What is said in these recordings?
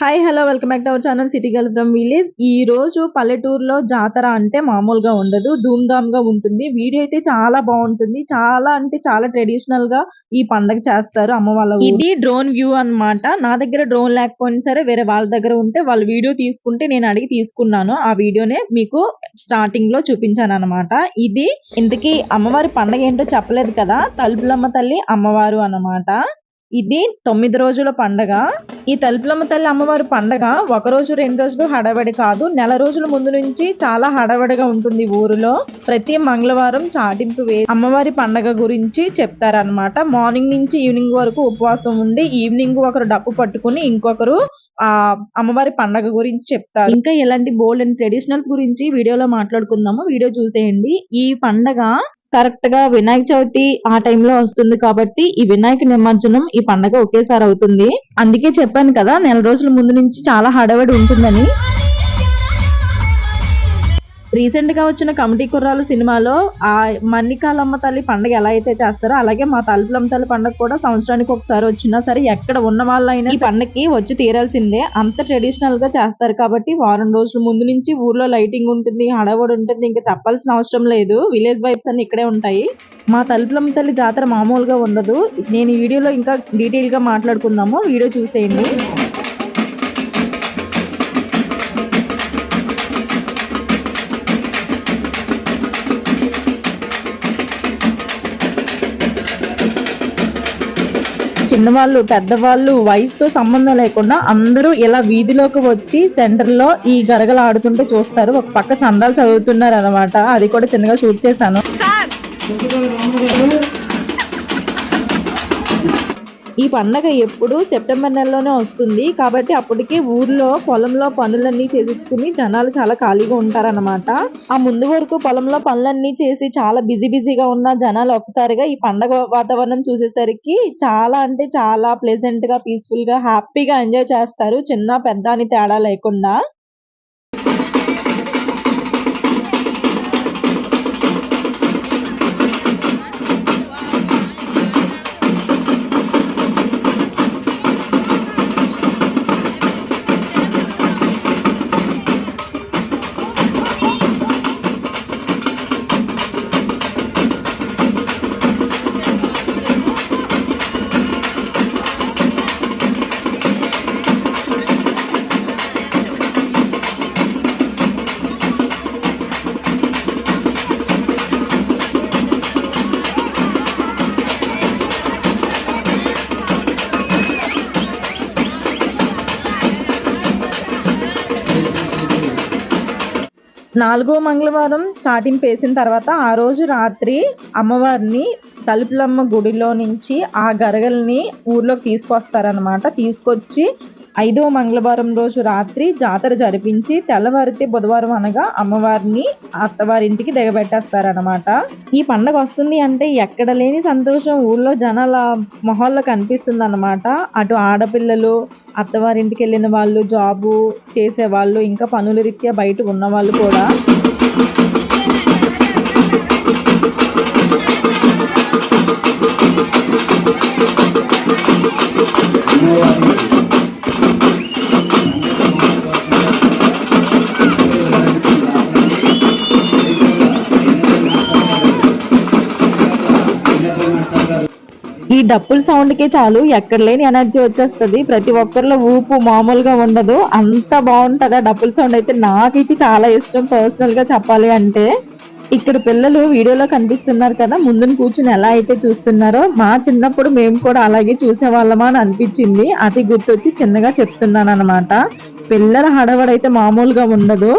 Hi hello welcome back to our channel city girl from village. ఈ రోజు పల్లెటూరులో జాతర అంటే మామూలుగా ఉండదు, ధూమ్ ధామ్ గా ఉంటుంది. వీడియో అయితే చాలా బాగుంటుంది. చాలా అంటే చాలా ట్రెడిషనల్ గా ఈ పండగ చేస్తారు అమ్మ వాళ్ళ ఊరు. ఇది డ్రోన్ వ్యూ అన్నమాట. నా దగ్గర డ్రోన్ లేకపోయినా సరే వేరే వాళ్ళ దగ్గర ఉంటే వాళ్ళు వీడియో తీసుకుంటే నేను అడిగి తీసుకున్నాను. ఆ వీడియోనే మీకు స్టార్టింగ్ లో చూపించాను అన్నమాట. ఇది ఇంతకీ అమ్మవారి పండగ ఏంటో చెప్పలేదు కదా, తలుపులమ్మ తల్లి అమ్మవారు అన్నమాట. ఇది 9 రోజుల పండగ. ఈ తలుపులమ్మ తల్లి అమ్మవారి పండగ ఒక రోజు 2 రోజులు హడావిడి కాదు, నెల రోజుల ముందు నుంచి చాలా హడావిడిగా ఉంటుంది ఊరిలో. ప్రతి మంగళవారం చాటింపు అమ్మవారి పండగ గురించి చెప్తారనమాట. మార్నింగ్ నుంచి ఈవినింగ్ వరకు ఉపవాసం ఉండి ఈవినింగ్ ఒకరు డప్పు పట్టుకుని ఇంకొకరు ఆ అమ్మవారి పండగ గురించి చెప్తారు. ఇంకా ఇలాంటి బోల్డ్ అండ్ ట్రెడిషనల్స్ గురించి వీడియోలో మాట్లాడుకుందాము. వీడియో చూసేయండి. ఈ పండగ కరెక్ట్ గా వినాయక చవితి ఆ టైంలో వస్తుంది కాబట్టి ఈ వినాయక నిమజ్జనం ఈ పండగ ఒకేసారి అవుతుంది. అందుకే చెప్పాను కదా, నెల రోజుల ముందు నుంచి చాలా హడావిడి ఉంటుందని. రీసెంట్ గా వచ్చిన కమిటీ కుర్రాలు సినిమాలో ఆ మన్నికాలమ్మ తల్లి పండుగ ఎలా అయితే చేస్తారో అలాగే మా తలుపులమ్మ తల్లి పండుగ కూడా సంవత్సరానికి ఒకసారి వచ్చినా సరే ఎక్కడ ఉన్న వాళ్ళైనా ఈ పండుగకి వచ్చి తీరాల్సిందే. అంత ట్రెడిషనల్ గా చేస్తారు కాబట్టి వారం రోజుల ముందు నుంచి ఊర్లో లైటింగ్ ఉంటుంది, హడావుడి ఉంటుంది. ఇంకా చెప్పాల్సిన అవసరం లేదు. విలేజ్ వైబ్స్ అన్ని ఇక్కడే ఉంటాయి. మా తలుపులమ్మ తల్లి జాతర మామూలుగా ఉండదు. నేను ఈ వీడియోలో ఇంకా డీటెయిల్ గా మాట్లాడుకుందాము. వీడియో చూసేయండి. చిన్నవాళ్ళు పెద్దవాళ్ళు వయసుతో సంబంధం లేకుండా అందరూ ఇలా వీధిలోకి వచ్చి సెంటర్ లో ఈ గరగలు ఆడుతుంటే చూస్తారు. ఒక పక్క చందాలు చదువుతున్నారు అనమాట. అది కూడా చిన్నగా షూట్ చేశాను. ఈ పండగ ఎప్పుడు సెప్టెంబర్ నెలలోనే వస్తుంది కాబట్టి అప్పటికే ఊర్లో పొలంలో పనులన్నీ చేసేసుకుని జనాలు చాలా ఖాళీగా ఉంటారన్నమాట. ఆ ముందు వరకు పొలంలో పనులన్నీ చేసి చాలా బిజీగా ఉన్న జనాలు ఒకసారిగా ఈ పండగ వాతావరణం చూసేసరికి చాలా అంటే చాలా ప్లెజెంట్ గా, పీస్ఫుల్ గా, హ్యాపీగా ఎంజాయ్ చేస్తారు. చిన్న పెద్ద అని తేడా లేకుండా. 4వ మంగళవారం చాటింపు వేసిన తర్వాత ఆ రోజు రాత్రి అమ్మవారిని తలుపులమ్మ గుడిలో నుంచి ఆ గరగల్ని ఊర్లోకి తీసుకొస్తారనమాట. తీసుకొచ్చి 5వ మంగళవారం రోజు రాత్రి జాతర జరిపించి తెల్లవారితే బుధవారం అనగా అమ్మవారిని అత్తవారింటికి దిగబెట్టేస్తారనమాట. ఈ పండగ వస్తుంది అంటే ఎక్కడ లేని సంతోషం ఊళ్ళో జనాల మొహాల్లో కనిపిస్తుంది అనమాట. అటు ఆడపిల్లలు, అత్తవారింటికి వెళ్ళిన వాళ్ళు, జాబు చేసే వాళ్ళు, ఇంకా పనుల రీత్యా బయట ఉన్న వాళ్ళు కూడా. ఈ డప్పుల సౌండ్ కి చాలు ఎక్కడ లేని ఎనర్జీ వచ్చేస్తుంది. ప్రతి ఒక్కరిలో ఊపు మామూలుగా ఉండదు. అంత బాగుంటది ఆ డప్పుల సౌండ్ అయితే. నాకైతే చాలా ఇష్టం పర్సనల్ గా చెప్పాలి అంటే. ఇక్కడ పిల్లలు వీడియోలో కనిపిస్తున్నారు కదా, ముందుని కూర్చుని ఎలా అయితే చూస్తున్నారో మా చిన్నప్పుడు మేము కూడా అలాగే చూసేవాళ్ళమా అని అనిపించింది. అది గుర్తొచ్చి చిన్నగా చెప్తున్నాను అనమాట. పిల్లల హడవడైతే మామూలుగా ఉండదు.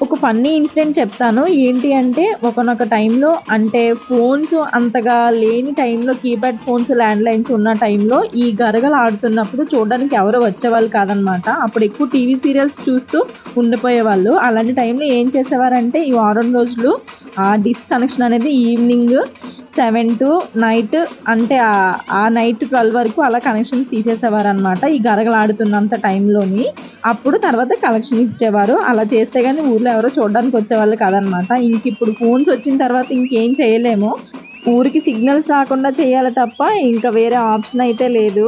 ఒక ఫన్నీ ఇన్సిడెంట్ చెప్తాను. ఏంటి అంటే ఒకనొక టైంలో, అంటే ఫోన్స్ అంతగా లేని టైంలో, కీప్యాడ్ ఫోన్స్, ల్యాండ్ లైన్స్ ఉన్న టైంలో ఈ గరగలు ఆడుతున్నప్పుడు చూడడానికి ఎవరు వచ్చేవాళ్ళు కాదనమాట. అప్పుడు ఎక్కువ టీవీ సీరియల్స్ చూస్తూ ఉండిపోయేవాళ్ళు. అలాంటి టైంలో ఏం చేసేవారంటే ఈ వారం రోజులు ఆ డిష్ కనెక్షన్ అనేది ఈవినింగ్ 7 to నైట్, అంటే ఆ నైట్ 12 వరకు అలా కనెక్షన్ తీసేసేవారు అనమాట ఈ గరగలు ఆడుతున్నంత టైంలోని. అప్పుడు తర్వాత కలెక్షన్ ఇచ్చేవారు. అలా చేస్తే కానీ ఊర్లో ఎవరో చూడడానికి వచ్చేవాళ్ళు కాదనమాట. ఇంక ఇప్పుడు ఫోన్స్ వచ్చిన తర్వాత ఇంకేం చేయలేము. ఊరికి సిగ్నల్స్ రాకుండా చేయాలి తప్ప ఇంకా వేరే ఆప్షన్ అయితే లేదు.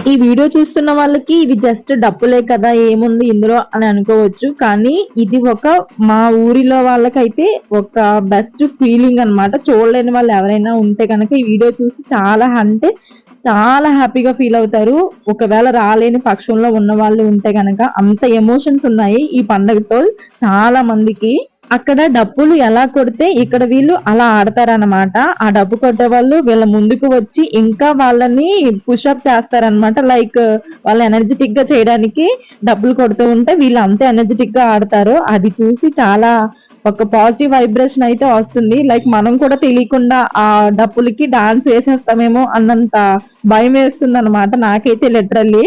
ఈ వీడియో చూస్తున్న వాళ్ళకి ఇవి జస్ట్ డప్పులే కదా ఏముంది ఇందులో అని అనుకోవచ్చు. కానీ ఇది మా ఊరిలో వాళ్ళకైతే ఒక బెస్ట్ ఫీలింగ్ అన్నమాట. చూడలేని వాళ్ళు ఎవరైనా ఉంటే కనుక ఈ వీడియో చూసి చాలా హ్యాపీగా ఫీల్ అవుతారు. ఒకవేళ రాలేని పక్షంలో ఉన్న వాళ్ళు ఉంటే గనక అంత ఎమోషన్స్ ఉన్నాయి ఈ పండగతో చాలా మందికి. అక్కడ డప్పులు ఎలా కొడితే ఇక్కడ వీళ్ళు అలా ఆడతారనమాట. ఆ డప్పు కొట్టే వాళ్ళు వీళ్ళ ముందుకు వచ్చి ఇంకా వాళ్ళని పుషప్ చేస్తారనమాట. లైక్ వాళ్ళు ఎనర్జెటిక్ గా చేయడానికి డప్పులు కొడుతూ ఉంటే వీళ్ళు అంతే ఎనర్జెటిక్ గా ఆడతారు. అది చూసి చాలా ఒక పాజిటివ్ వైబ్రేషన్ అయితే వస్తుంది. లైక్ మనం కూడా తెలియకుండా ఆ డప్పులకి డాన్స్ వేసేస్తామేమో అన్నంత భయం వేస్తుంది అనమాట నాకైతే లిటరల్లీ.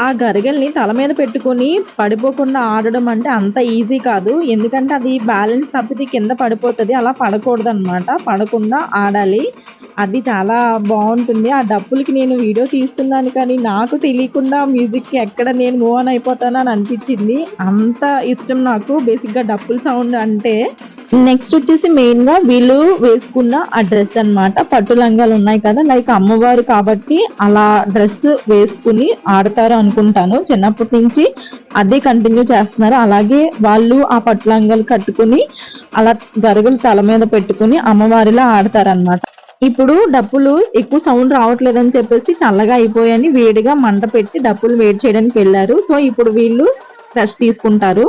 ఆ గరిగెల్ని తల మీద పెట్టుకొని పడిపోకుండా ఆడడం అంటే అంత ఈజీ కాదు. ఎందుకంటే అది బ్యాలెన్స్ తప్పితే కింద పడిపోతది. అలా పడకూడదనమాట. పడకుండా ఆడాలి. అది చాలా బావుంటుంది. ఆ డప్పులకి నేను వీడియో తీస్తున్నాను కానీ నాకు తెలియకుండా మ్యూజిక్‌కి ఎక్కడ నేను మూవ్ ఆన్ అయిపోతానో అని అనిపించింది. అంత ఇష్టం నాకు బేసిక్‌గా డప్పుల సౌండ్ అంటే. నెక్స్ట్ వచ్చేసి మెయిన్ గా వీళ్ళు వేసుకున్న ఆ డ్రెస్ అన్నమాట. పట్టు లంగాలు ఉన్నాయి కదా లైక్ అమ్మవారు కాబట్టి అలా డ్రెస్ వేసుకుని ఆడతారు అనుకుంటాను. చిన్నప్పటి నుంచి అదే కంటిన్యూ చేస్తున్నారు. అలాగే వాళ్ళు ఆ పట్టు లంగాలు కట్టుకుని అలా గరుగులు తల మీద పెట్టుకుని అమ్మవారిలా ఆడతారన్నమాట. ఇప్పుడు డప్పులు ఎక్కువ సౌండ్ రావట్లేదని చెప్పేసి చల్లగా అయిపోయాయని వేడిగా మంట పెట్టి డప్పులు వేడి చేయడానికి వెళ్ళారు. సో ఇప్పుడు వీళ్ళు రెస్ట్ తీసుకుంటారు.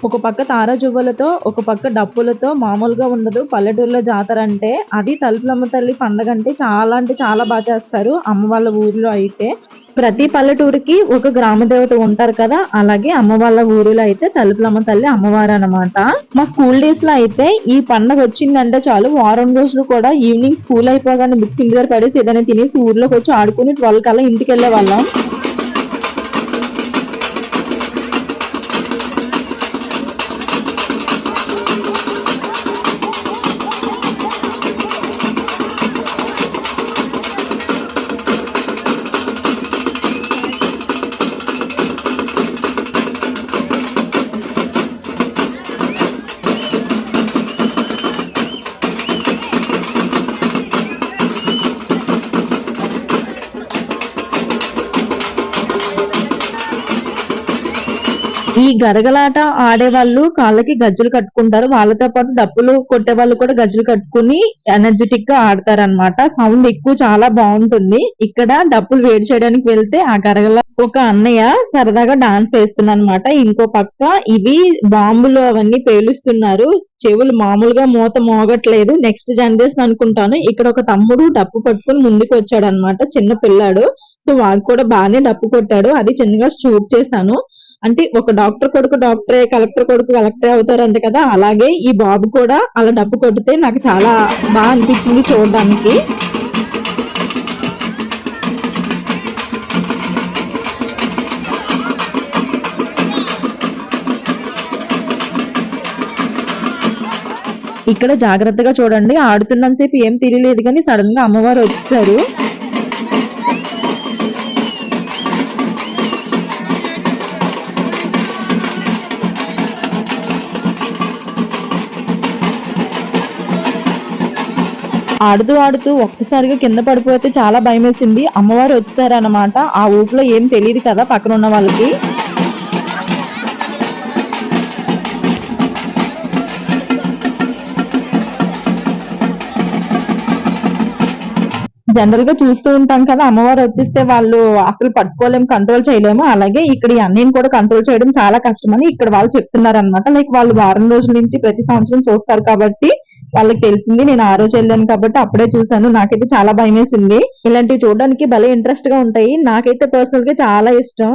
ఒక పక్క తారాజువ్వలతో ఒక పక్క డప్పులతో మామూలుగా ఉండదు పల్లెటూరులో జాతర అంటే. అది తలుపులమ్మ తల్లి పండగ అంటే చాలా బాగా చేస్తారు అమ్మ వాళ్ళ ఊరిలో అయితే. ప్రతి పల్లెటూరికి ఒక గ్రామ దేవత ఉంటారు కదా, అలాగే అమ్మ వాళ్ళ ఊరిలో అయితే తలుపులమ్మ తల్లి అమ్మవారు అనమాట. మా స్కూల్ డేస్ లో అయితే ఈ పండగ వచ్చిందంటే చాలు వారం రోజులు కూడా ఈవినింగ్ స్కూల్ అయిపోగానే బుక్స్ ఇంటి దగ్గర పడేసి ఏదైనా తినేసి ఊర్లోకి వచ్చి ఆడుకుని 12 కల్లా ఇంటికి వెళ్ళే వాళ్ళం. ఈ గరగలాట ఆడేవాళ్ళు కాళ్ళకి గజ్జలు కట్టుకుంటారు. వాళ్ళతో పాటు డప్పులు కొట్టే వాళ్ళు కూడా గజ్జలు కట్టుకుని ఎనర్జెటిక్ గా ఆడతారనమాట. సౌండ్ ఎక్కువ చాలా బాగుంటుంది. ఇక్కడ డప్పులు వేడి చేయడానికి వెళ్తే ఆ గరగల ఒక అన్నయ్య సరదాగా డాన్స్ వేస్తున్నమాట. ఇంకో పక్క ఇవి బాంబులు అవన్నీ పేలుస్తున్నారు. చెవులు మామూలుగా మూత మోగట్లేదు. నెక్స్ట్ జనరేషన్ అనుకుంటాను. ఇక్కడ ఒక తమ్ముడు డప్పు పట్టుకుని ముందుకు వచ్చాడు అనమాట, చిన్న పిల్లాడు. సో వాడు కూడా బాగానే డప్పు కొట్టాడు. అది చిన్నగా షూట్ చేశాను. అంటే ఒక డాక్టర్ కొడుకు డాక్టరే, కలెక్టర్ కొడుకు కలెక్టరే అవుతారు అంతే కదా, అలాగే ఈ బాబు కూడా అలా డప్పు కొడితే నాకు చాలా బాగా అనిపించింది చూడడానికి. ఇక్కడ జాగ్రత్తగా చూడండి. ఆడుతున్నంతసేపు ఏం తెలియలేదు కానీ సడన్ గా అమ్మవారు వచ్చేసారు. ఆడుతూ ఒక్కసారిగా కింద పడిపోతే చాలా భయం వేసింది. అమ్మవారు వచ్చారనమాట. ఆ ఊపిలో ఏం తెలియదు కదా పక్కన ఉన్న వాళ్ళకి. జనరల్ గా చూస్తూ ఉంటాం కదా, అమ్మవారు వచ్చేస్తే వాళ్ళు అసలు పట్టుకోలేము, కంట్రోల్ చేయలేము. అలాగే ఇక్కడ ఈ అన్నయ్యని కూడా కంట్రోల్ చేయడం చాలా కష్టమని ఇక్కడ వాళ్ళు చెప్తున్నారు అనమాట. లైక్ వాళ్ళు వారం రోజుల నుంచి ప్రతి సంవత్సరం చూస్తారు కాబట్టి వాళ్ళకి తెలిసింది. నేను ఆ రోజు వెళ్ళాను కాబట్టి అప్పుడే చూసాను. నాకైతే చాలా భయం వేసింది. ఇలాంటివి చూడడానికి భలే ఇంట్రెస్ట్ గా ఉంటాయి. నాకైతే పర్సనల్ గా చాలా ఇష్టం.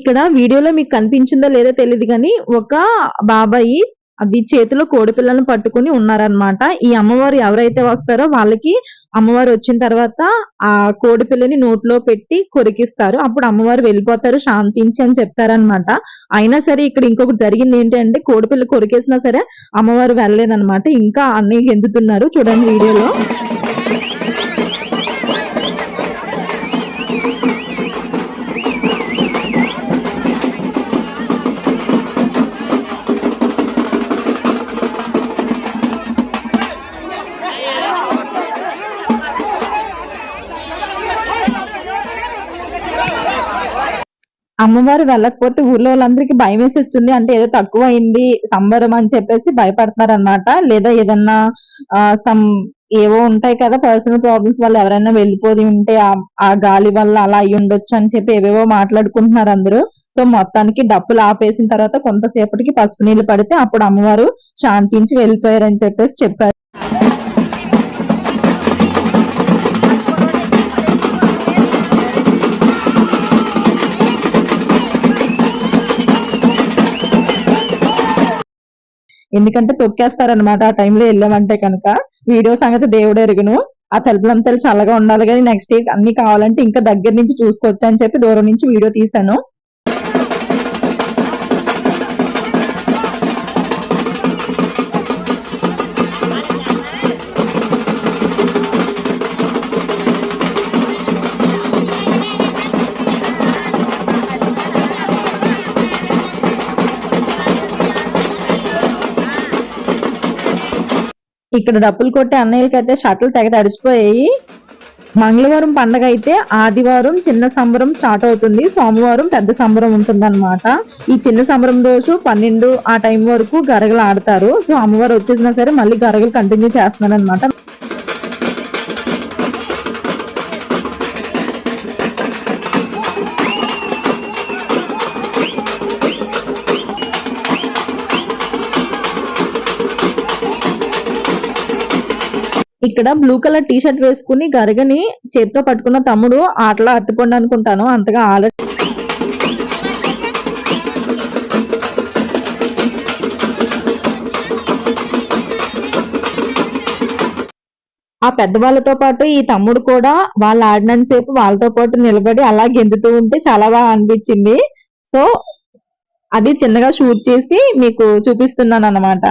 ఇక్కడ వీడియోలో మీకు కనిపించిందో లేదో తెలియదు కానీ ఒక బాబాయి అది చేతిలో కోడి పిల్లను పట్టుకుని ఉన్నారనమాట. ఈ అమ్మవారు ఎవరైతే వస్తారో వాళ్ళకి అమ్మవారు వచ్చిన తర్వాత ఆ కోడి పిల్లని నోట్లో పెట్టి కొరికిస్తారు. అప్పుడు అమ్మవారు వెళ్ళిపోతారు శాంతించి అని చెప్తారనమాట. అయినా సరే ఇక్కడ ఇంకొకటి జరిగింది ఏంటి అంటే కోడి పిల్ల కొరికేసినా సరే అమ్మవారు వెళ్ళలేదనమాట. ఇంకా అన్ని గెంతుతున్నారు చూడండి వీడియోలో. అమ్మవారు వెళ్ళకపోతే ఊర్లో వాళ్ళందరికీ భయం వేసేస్తుంది. అంటే ఏదో తక్కువ అయింది సంబరం అని చెప్పేసి భయపడతారనమాట. లేదా ఏదన్నా సమ్ ఏవో ఉంటాయి కదా పర్సనల్ ప్రాబ్లమ్స్ వల్ల ఎవరైనా వెళ్ళిపోయి ఉంటే ఆ గాలి వల్ల అలా అయ్యి ఉండొచ్చు అని చెప్పి ఏవేవో మాట్లాడుకుంటున్నారు అందరూ. సో మొత్తానికి డప్పులు ఆపేసిన తర్వాత కొంతసేపటికి పసుపు నీళ్లు పడితే అప్పుడు అమ్మవారు శాంతించి వెళ్ళిపోయారని చెప్పేసి చెప్పారు. ఎందుకంటే తొక్కేస్తారనమాట ఆ టైంలో వెళ్ళామంటే కనుక. వీడియో సంగతి దేవుడు ఎరుగును. ఆ తలుపులంతలు చల్లగా ఉండాలి కానీ నెక్స్ట్ డే అన్ని కావాలంటే ఇంకా దగ్గర నుంచి చూసుకోవచ్చు అని చెప్పి దూరం నుంచి వీడియో తీశాను. ఇక్కడ డప్పులు కొట్టే అన్నయ్యలకైతే షర్ట్లు తెగ తడిచిపోయాయి. మంగళవారం పండగ అయితే ఆదివారం చిన్న సంబరం స్టార్ట్ అవుతుంది, సోమవారం పెద్ద సంబరం ఉంటుందన్నమాట. ఈ చిన్న సంబరం రోజు 12 ఆ టైం వరకు గరగలు ఆడతారు. సో అమ్మవారు వచ్చేసినా సరే మళ్ళీ గరగలు కంటిన్యూ చేస్తున్నారు అనమాట. ఇక్కడ బ్లూ కలర్ టీ షర్ట్ వేసుకుని గరగని చేత్తో పట్టుకున్న తమ్ముడు ఆటలో అట్టుకోండి అనుకుంటాను, అంతగా ఆడ. ఆ పెద్దవాళ్ళతో పాటు ఈ తమ్ముడు కూడా వాళ్ళు ఆడినంత సేపు వాళ్ళతో పాటు నిలబడి అలా గెంతుతూ ఉంటే చాలా బాగా అనిపించింది. సో అది చిన్నగా షూట్ చేసి మీకు చూపిస్తున్నాను అన్నమాట.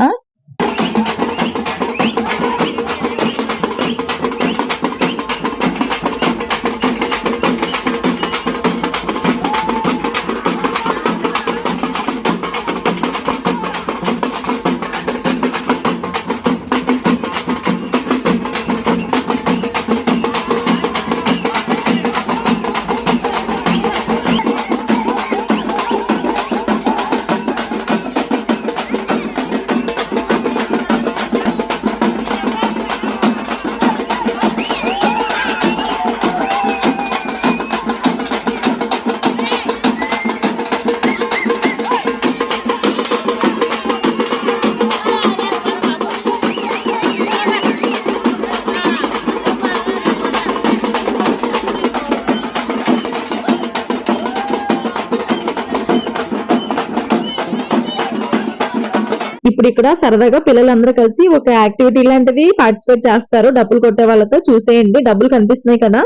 ఇప్పుడు ఇక్కడ సరదాగా పిల్లలందరూ కలిసి ఒక యాక్టివిటీ లాంటిది పార్టిసిపేట్ చేస్తారు డబ్బులు కొట్టే వాళ్ళతో. చూసేయండి, డబ్బులు కనిపిస్తున్నాయి కదా.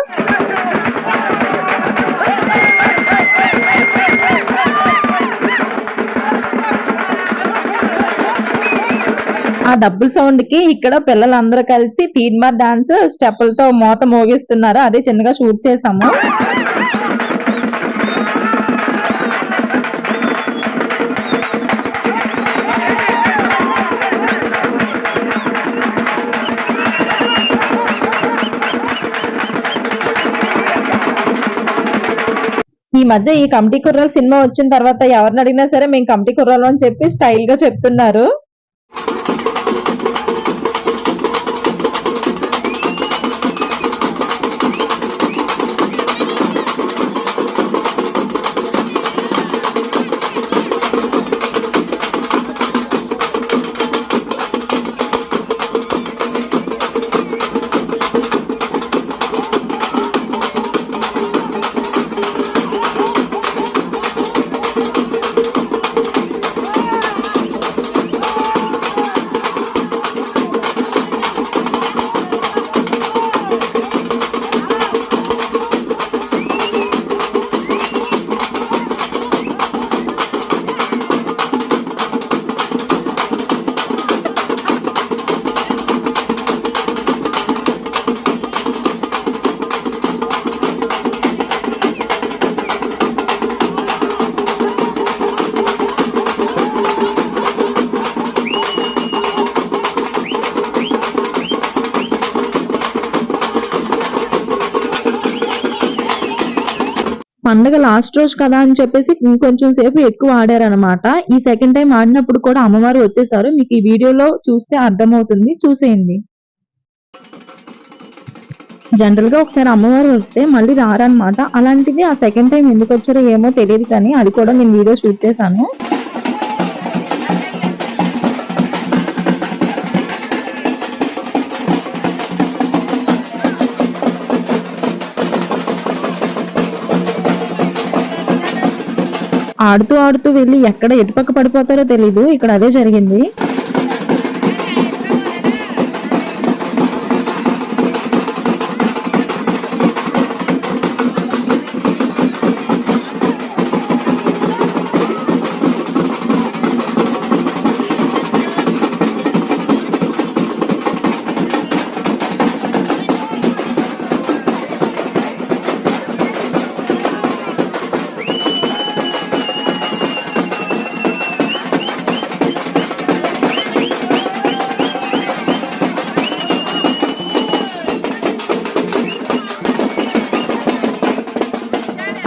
ఆ డబ్బుల సౌండ్ కి ఇక్కడ పిల్లలందరూ కలిసి తీన్మార్ డాన్స్ స్టెప్పులతో మోత మోగిస్తున్నారు. అదే చిన్నగా షూట్ చేసాము. ఈ మధ్య ఈ కమిటీ కుర్రాలు సినిమా వచ్చిన తర్వాత ఎవరిని అడిగినా సరే మేము కమిటీ కుర్రాలు అని చెప్పి స్టైల్ గా చెప్తున్నారు. పండగ లాస్ట్ రోజు కదా అని చెప్పేసి ఇంకొంచెం సేపు ఎక్కువ ఆడారనమాట. ఈ సెకండ్ టైం ఆడినప్పుడు కూడా అమ్మవారు వచ్చేసారు. మీకు ఈ వీడియోలో చూస్తే అర్థమవుతుంది, చూసేయండి. జనరల్ గా ఒకసారి అమ్మవారు వస్తే మళ్ళీ రారనమాట. అలాంటిది ఆ సెకండ్ టైం ఎందుకు వచ్చారో ఏమో తెలియదు, కానీ అది కూడా నేను వీడియో షూట్ చేశాను. ఆడుతూ ఆడుతూ వెళ్ళి ఎక్కడ ఎటుపక్క పడిపోతారో తెలీదు. ఇక్కడ అదే జరిగింది.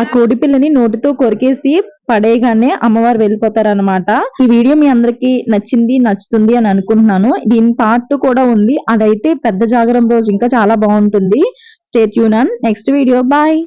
ఆ కోడి పిల్లని నోటితో కొరికేసి పడేయగానే అమ్మవారు వెళ్ళిపోతారనమాట. ఈ వీడియో మీ అందరికి నచ్చుతుంది అని అనుకుంటున్నాను. దీని పార్ట్ 2 కూడా ఉంది. అదైతే పెద్ద జాగరం రోజు ఇంకా చాలా బాగుంటుంది. Stay tune on next video. Bye.